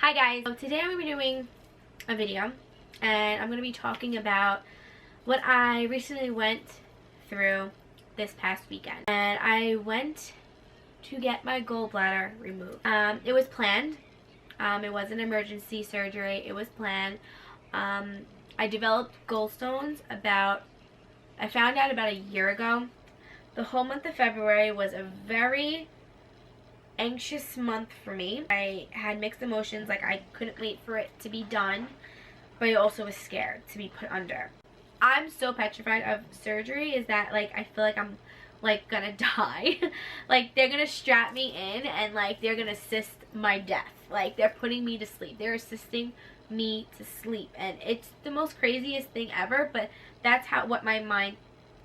Hi guys, so today I'm going to be doing a video and I'm going to be talking about what I recently went through this past weekend. And I went to get my gallbladder removed. It was planned. It was an emergency surgery. It was planned. I developed gallstones I found out about a year ago. The whole month of February was a very anxious month for me. I had mixed emotions, like I couldn't wait for it to be done, but I also was scared to be put under. I'm so petrified of surgery is that like I feel like I'm like gonna die. Like they're gonna strap me in and like they're gonna assist my death. Like they're putting me to sleep. They're assisting me to sleep, and it's the most craziest thing ever, but that's what my mind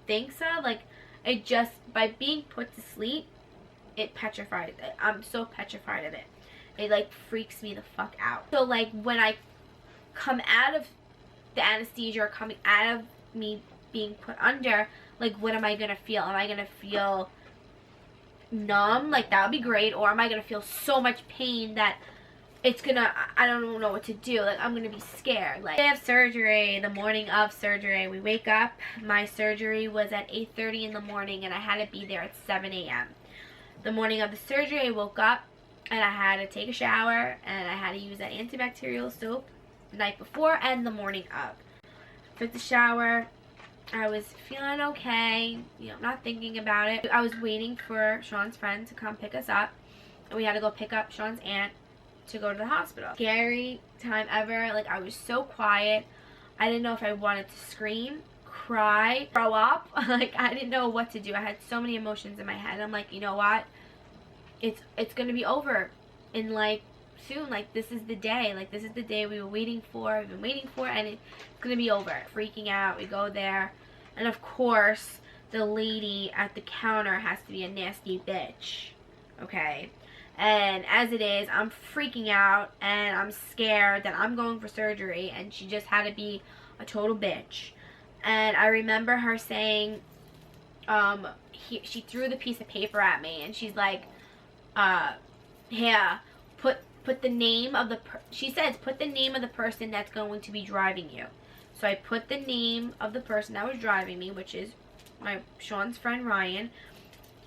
thinks of. Like it just, by being put to sleep, it petrifies it. I'm so petrified of it. It like freaks me the fuck out. So like when I come out of the anesthesia or coming out of me being put under, like what am I gonna feel? Am I gonna feel numb? Like that would be great. Or am I gonna feel so much pain that it's gonna, I don't know what to do. Like I'm gonna be scared. Like, day of surgery, the morning of surgery, we wake up. My surgery was at 8:30 in the morning and I had to be there at 7 a.m. The morning of the surgery, I woke up and I had to take a shower and I had to use that antibacterial soap the night before and the morning of. Took the shower. I was feeling okay, not thinking about it. I was waiting for Sean's friend to come pick us up, and we had to go pick up Sean's aunt to go to the hospital. Scary time ever. Like I was so quiet. I didn't know if I wanted to scream, cry, throw up. Like I didn't know what to do. I had so many emotions in my head. I'm like, you know what? It's gonna be over in like soon. Like this is the day. Like this is the day we were waiting for. We've been waiting for, and it's gonna be over. Freaking out. We go there, and of course the lady at the counter has to be a nasty bitch. Okay. And as it is, I'm freaking out and I'm scared that I'm going for surgery, and she just had to be a total bitch. And I remember her saying, she threw the piece of paper at me and she's like, yeah, put the name of she says, put the name of the person that's going to be driving you. So I put the name of the person that was driving me, which is Sean's friend Ryan.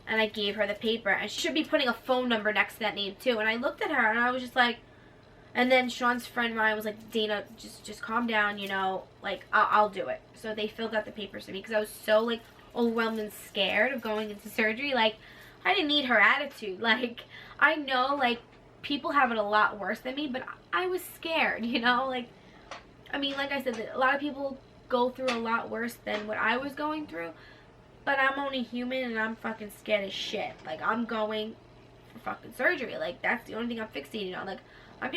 And I gave her the paper, and she should be putting a phone number next to that name too. And I looked at her and I was just like, and then Sean's friend Ryan was like, Dana, just calm down, like I'll do it. So they filled out the papers for me because I was so like overwhelmed and scared of going into surgery. Like I didn't need her attitude. Like I know like people have it a lot worse than me, but I was scared, like, I mean, like I said, a lot of people go through a lot worse than what I was going through. But I'm only human and I'm fucking scared as shit. Like, I'm going for fucking surgery. Like, that's the only thing I'm fixated on. Like, I'm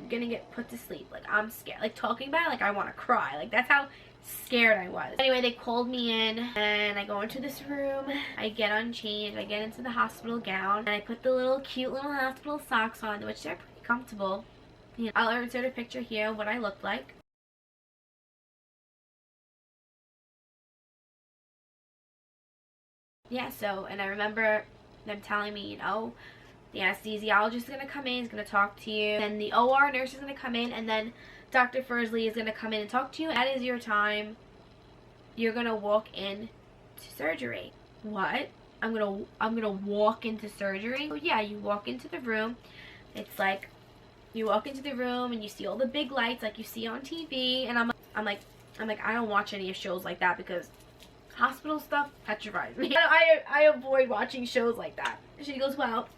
gonna get put to sleep. Like, I'm scared. Like, talking about it, like, I want to cry. Like, that's how scared I was. Anyway, they called me in and I go into this room. I get unchanged. I get into the hospital gown. And I put the cute little hospital socks on, which they're pretty comfortable. I'll insert a picture here of what I looked like. Yeah, so, and I remember them telling me, the anesthesiologist is going to come in, he's going to talk to you, and the OR nurse is going to come in, and then Dr. Fursley is going to come in and talk to you. That is your time. You're going to walk in to surgery. What? I'm going to walk into surgery? Oh yeah, you walk into the room. It's like, you walk into the room and you see all the big lights like you see on TV, and I'm like, I don't watch any shows like that because hospital stuff petrifies me. I avoid watching shows like that. She goes, well,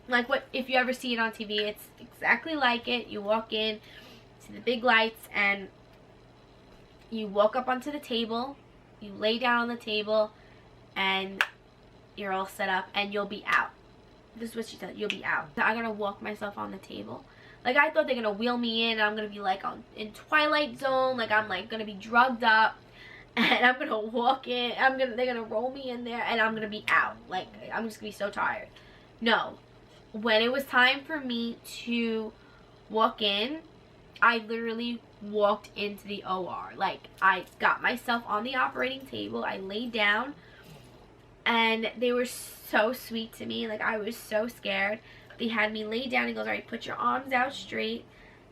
like what if you ever see it on TV, it's exactly like it. You walk in, see the big lights, and you walk up onto the table, you lay down on the table, and you're all set up, and you'll be out. This is what she said, you'll be out. So I'm gonna walk myself on the table. Like I thought they're gonna wheel me in and I'm gonna be like in Twilight Zone, like I'm like gonna be drugged up. And I'm gonna walk in, they're gonna roll me in there and I'm gonna be out. Like, I'm just gonna be so tired. No. When it was time for me to walk in, I literally walked into the OR. Like, I got myself on the operating table, I laid down, and they were so sweet to me. Like, I was so scared. They had me lay down. He goes, all right, put your arms out straight.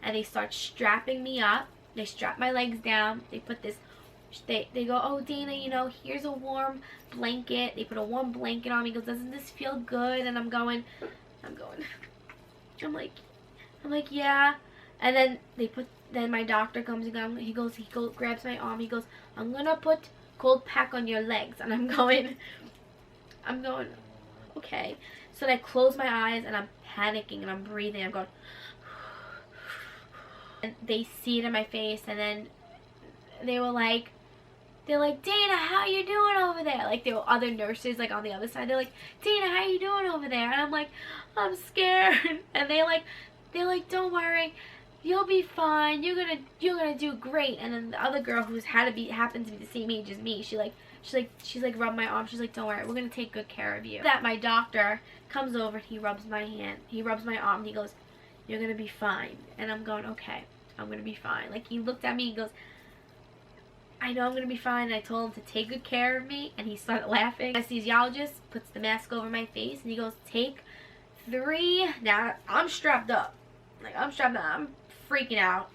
And they start strapping me up. They strap my legs down. They put this, they go, oh, Dana, you know, here's a warm blanket. They put a warm blanket on me. He goes, doesn't this feel good? And I'm like, yeah. And then then my doctor comes and he grabs my arm. He goes, I'm going to put cold pack on your legs. And I'm going, okay. So I close my eyes and I'm panicking and I'm breathing. I'm going, and they see it in my face, and then they're like, Dana, how you doing over there? Like, there were other nurses like on the other side. They're like, Dana, how you doing over there? And I'm like, I'm scared. And they're like, don't worry, you'll be fine. You're gonna do great. And then the other girl who's happened to be the same age as me, she's like rubbed my arm. She's like, don't worry, we're gonna take good care of you. That my doctor comes over and he rubs my hand. He rubs my arm. And he goes, you're gonna be fine. And I'm going, okay, I'm gonna be fine. Like, he looked at me. He goes, I know I'm gonna be fine. And I told him to take good care of me, and he started laughing. The anesthesiologist puts the mask over my face, and he goes, take 3. Now I'm strapped up. Like, I'm strapped up. I'm freaking out.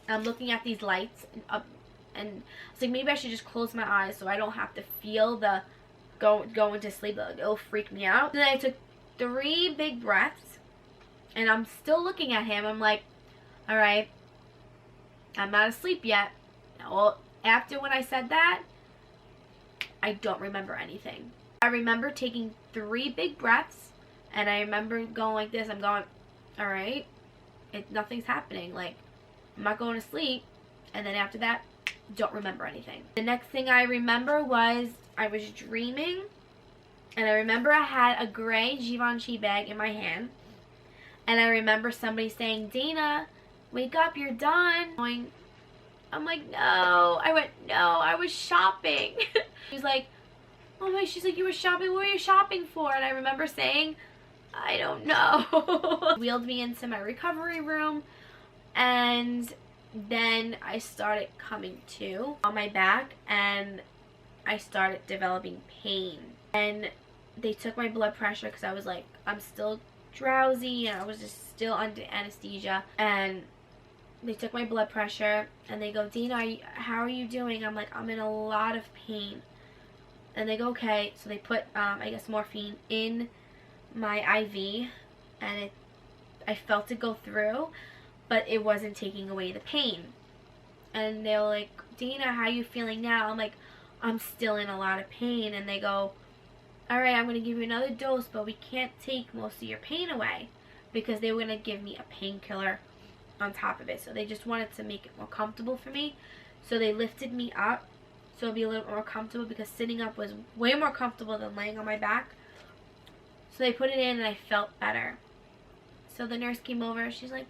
I'm looking at these lights and up, and I was like, maybe I should just close my eyes so I don't have to feel the going to sleep. It'll freak me out. Then I took 3 big breaths, and I'm still looking at him. I'm like, all right, I'm not asleep yet. Well, after when I said that, I don't remember anything. I remember taking 3 big breaths, and I remember going like this. I'm going, all right, nothing's happening. Like, I'm not going to sleep. And then after that, don't remember anything. The next thing I remember was I was dreaming, and I remember I had a gray Givenchy bag in my hand, and I remember somebody saying, Dana, wake up, you're done. I'm like, no. I went, no, I was shopping. She was like, oh my, she's like, you were shopping? What were you shopping for? And I remember saying, I don't know. Wheeled me into my recovery room, and then I started coming to on my back, and I started developing pain. And they took my blood pressure because I was like, I'm still drowsy, and I was just still under anesthesia. And they took my blood pressure, and they go, Dina, how are you doing? I'm like, I'm in a lot of pain. And they go, okay. So they put, I guess, morphine in my IV, and I felt it go through, but it wasn't taking away the pain. And they were like, Dina, how are you feeling now? I'm like, I'm still in a lot of pain. And they go, all right, I'm going to give you another dose, but we can't take most of your pain away, because they were going to give me a painkiller on top of it. So they just wanted to make it more comfortable for me. So they lifted me up so it'd be a little more comfortable, because sitting up was way more comfortable than laying on my back. So they put it in, and I felt better. So the nurse came over. She's like,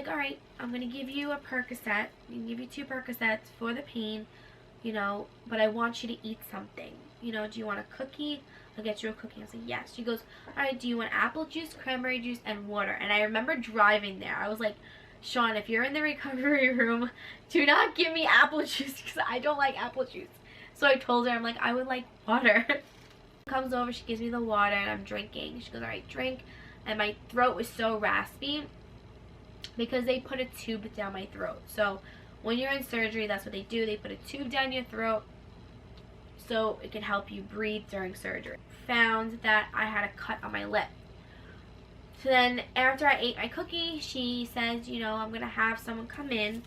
all right, I'm going to give you a Percocet. I'm going to give you 2 Percocets for the pain, you know, but I want you to eat something. You know, do you want a cookie? I'll get you a cookie. I was like, yes. She goes, all right, do you want apple juice, cranberry juice, and water? And I remember driving there. I was like, Sean, if you're in the recovery room, do not give me apple juice, because I don't like apple juice. So I told her, I'm like, I would like water. Comes over, she gives me the water, and I'm drinking. She goes, all right, drink. And my throat was so raspy because they put a tube down my throat. So when you're in surgery, that's what they do. They put a tube down your throat so it can help you breathe during surgery. Found that I had a cut on my lip. So then after I ate my cookie, she says, you know, I'm going to have someone come in.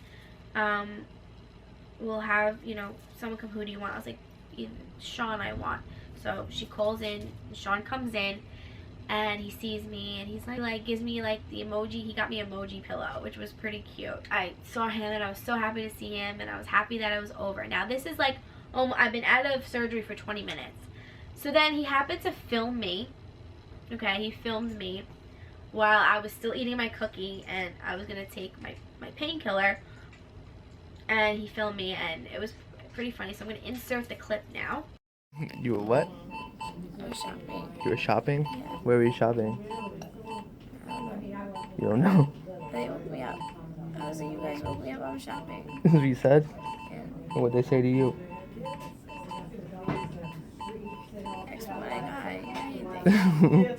We'll have, you know, someone come. Who do you want? I was like, Sean, I want. So she calls in. Sean comes in, and he sees me, and he's like gives me like the emoji. He got me an emoji pillow, which was pretty cute. I saw him, and I was so happy to see him, and I was happy that it was over. Now this is like, I've been out of surgery for 20 minutes. So then he happened to film me. Okay, he filmed me while I was still eating my cookie, and I was gonna take my painkiller, and he filmed me, and it was pretty funny. So I'm gonna insert the clip now. You were what? I was shopping. You were shopping? Yeah. Where were you shopping? I don't know. You don't know? They woke me up. I was like, you guys woke me up, I'm shopping. That's what you said? Yeah. What'd they say to you? Explain, I anything. They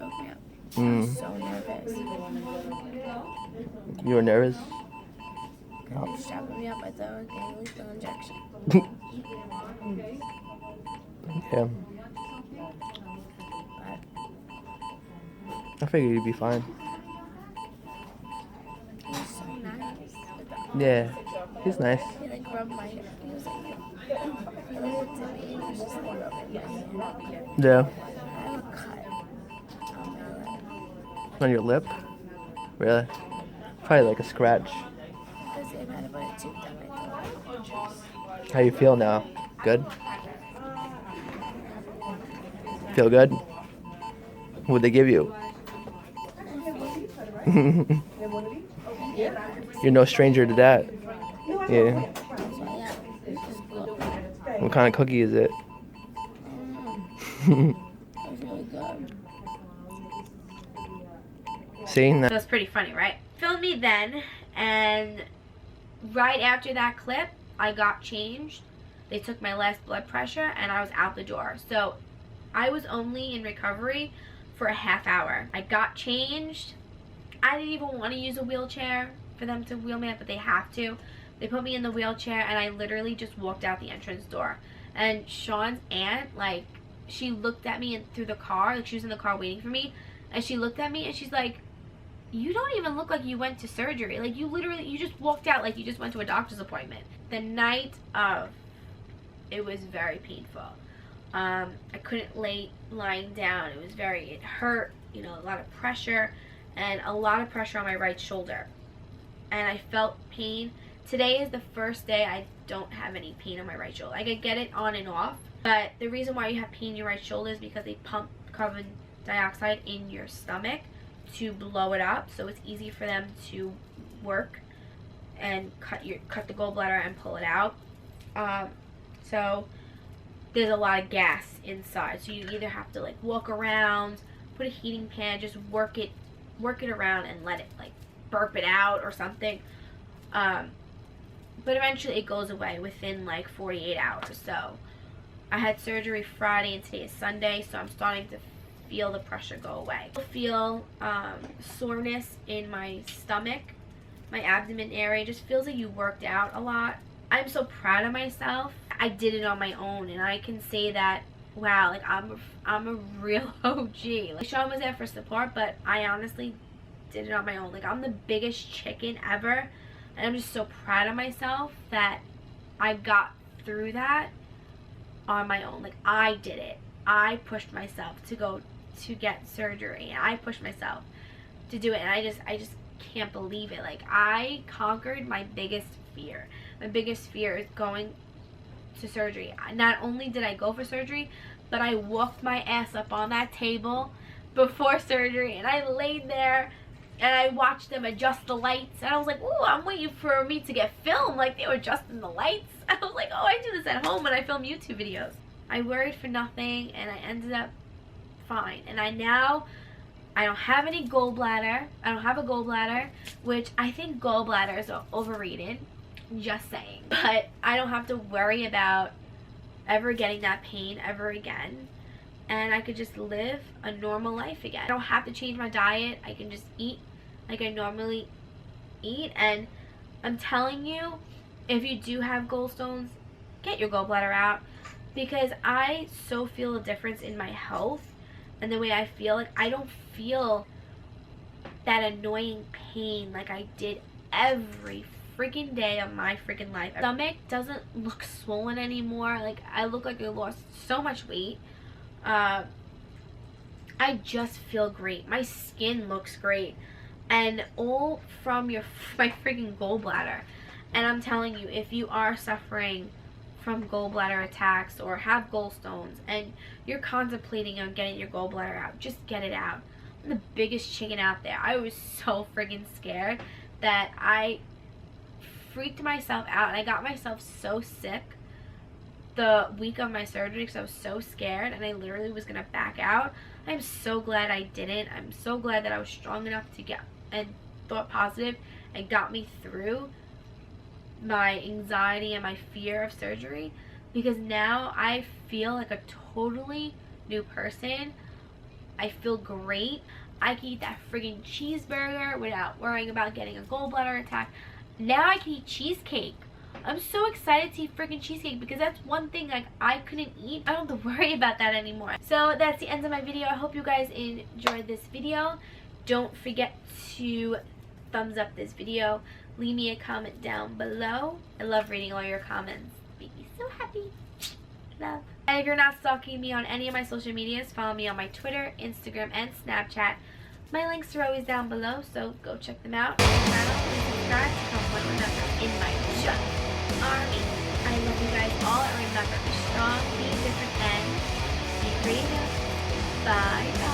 woke me up. was so nervous. You were nervous? They were strapping me up. I thought I was getting a lethal injection. Yeah. But I figured you'd be fine. he was so nice. With the Yeah. He's nice. He like rubbed my hair. He was like, he looked at me and he was just like rubbing my hair. Yeah. I have a cut on my lip. On your lip? Really? Probably like a scratch. Because they might have put a tooth down my throat. How you feel now? Good? Feel good? What'd they give you? You're no stranger to that. Yeah. So yeah, it's just good. What kind of cookie is it? It was really good. Seeing So that? it's pretty funny, right? Filmed me then, and right after that clip, I got changed. They took my last blood pressure, and I was out the door. So I was only in recovery for a half hour. I got changed. I didn't even want to use a wheelchair for them to wheel me up, but they have to. They put me in the wheelchair, and I literally just walked out the entrance door. And Sean's aunt, like, she looked at me through the car, like she was in the car waiting for me, and she looked at me and she's like, you don't even look like you went to surgery. Like, you just walked out like you just went to a doctor's appointment. The night of, it was very painful. I couldn't lying down. It hurt, you know, a lot of pressure, and a lot of pressure on my right shoulder. And I felt pain. Today is the first day I don't have any pain on my right shoulder. I could get it on and off, but the reason why you have pain in your right shoulder is because they pump carbon dioxide in your stomach to blow it up, so it's easy for them to work and cut the gallbladder and pull it out. So there's a lot of gas inside, so you either have to like walk around, put a heating pan, just work it around and let it like burp it out or something. But eventually it goes away within like 48 hours. So I had surgery Friday and today is Sunday, so I'm starting to feel the pressure go away. I feel soreness in my stomach, my abdomen area. It just feels like you worked out a lot. I'm so proud of myself. I did it on my own, and I can say that, wow, like I'm a real OG. Like, Sean was there for support, but I honestly did it on my own. Like, I'm the biggest chicken ever, and I'm just so proud of myself that I got through that on my own. Like, I did it. I pushed myself to go to get surgery, and I pushed myself to do it, and I just can't believe it. Like, I conquered my biggest fear. My biggest fear is going to surgery. Not only did I go for surgery, but I walked my ass up on that table before surgery, and I laid there and I watched them adjust the lights, and I was like, ooh, I'm waiting for me to get filmed. Like, they were adjusting the lights. I was like, oh, I do this at home when I film YouTube videos. I worried for nothing, and I ended up fine. And I don't have any gallbladder. I don't have a gallbladder, which I think gallbladders are overrated. Just saying. But I don't have to worry about ever getting that pain ever again, and I could just live a normal life again. I don't have to change my diet. I can just eat like I normally eat. And I'm telling you, if you do have gallstones, get your gallbladder out, because I so feel a difference in my health and the way I feel. Like, I don't feel that annoying pain like I did every freaking day of my freaking life. My stomach doesn't look swollen anymore. Like, I look like I lost so much weight. I just feel great. My skin looks great, and all from my freaking gallbladder. And I'm telling you, if you are suffering from gallbladder attacks or have gallstones and you're contemplating on getting your gallbladder out, just get it out. I'm the biggest chicken out there. I was so freaking scared that I freaked myself out, and I got myself so sick the week of my surgery because I was so scared, and I literally was gonna back out. I'm so glad I didn't. I'm so glad that I was strong enough to get and thought positive and got me through my anxiety and my fear of surgery, because now I feel like a totally new person. I feel great. I can eat that friggin' cheeseburger without worrying about getting a gallbladder attack. Now I can eat cheesecake. I'm so excited to eat freaking cheesecake because that's one thing like I couldn't eat. I don't have to worry about that anymore. So that's the end of my video. I hope you guys enjoyed this video. Don't forget to thumbs up this video. Leave me a comment down below. I love reading all your comments. Make me so happy. Love. And if you're not stalking me on any of my social medias, follow me on my Twitter, Instagram, and Snapchat. My links are always down below, so go check them out. And subscribe to become one member in my giant army. I love you guys all, and remember, be strong, be different, and be creative. Bye.